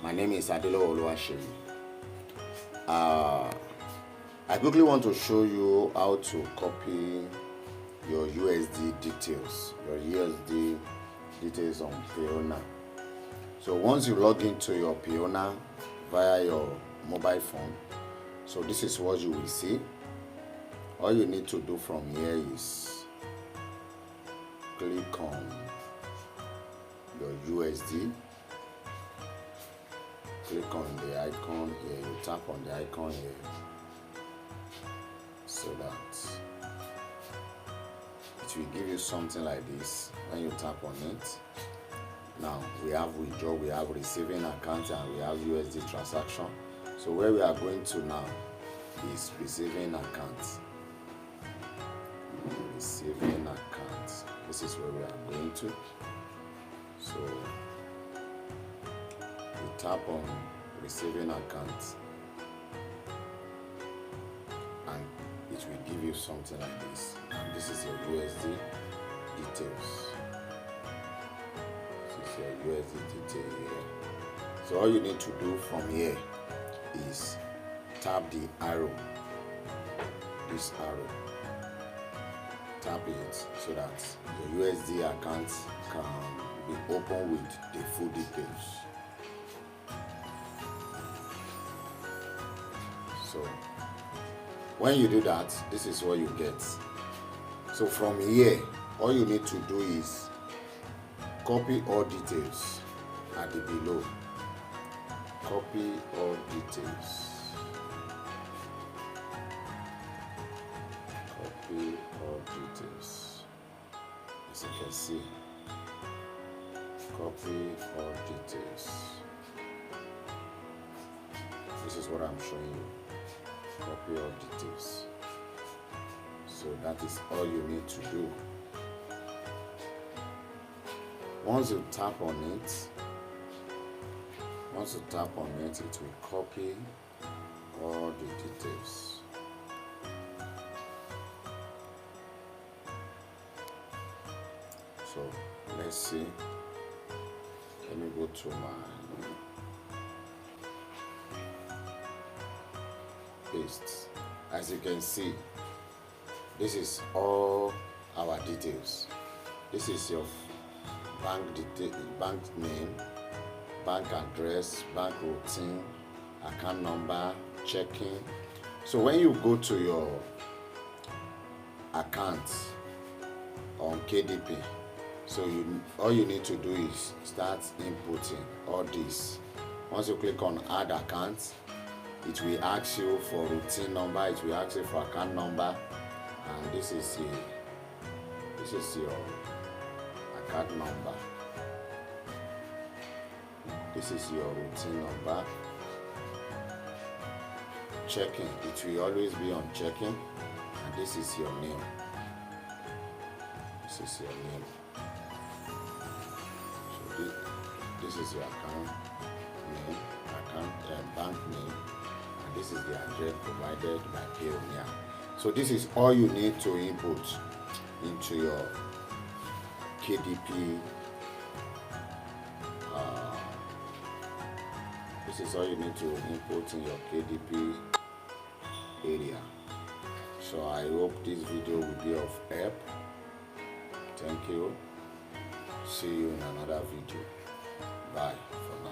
My name is Adelo Oluwaseyi. I quickly want to show you how to copy your USD details, on Payoneer. So once you log into your Payoneer via your mobile phone, so this is what you will see. All you need to do from here is click on your USD. Click on the icon here, you tap on the icon here, so that it will give you something like this when you tap on it. Now we have withdraw, we have receiving account, and we have USD transaction. So where we are going to now is receiving account. Receiving account. This is where we are going to. So you tap on receiving account and it will give you something like this, and this is your USD details. This is your USD detail here. So all you need to do from here is tap the arrow, this arrow, tap it so that your USD account can be open with the full details. So when you do that, this is what you get. So from here, all you need to do is copy all details at the below. Copy all details. Copy all details. As you can see, copy all details. This is what I'm showing you. Copy all details. So that is all you need to do. Once you tap on it, it will copy all the details. So let's see. Let me go to my paste. As you can see, this is all our details. This is your bank name, bank address, bank routine, account number, checking. So when you go to your account on KDP, so all you need to do is start inputting all this. Once you click on add account, it will ask you for routine number, it will ask you for account number, and this is your account number. This is your routine number. Checking, it will always be on checking, and this is your name. This is your name. So this is your account name, bank name, and this is the address provided by Payoneer. So this is all you need to input into your KDP. This is all you need to input in your KDP area. So I hope this video will be of help. Thank you. See you in another video. Bye for now.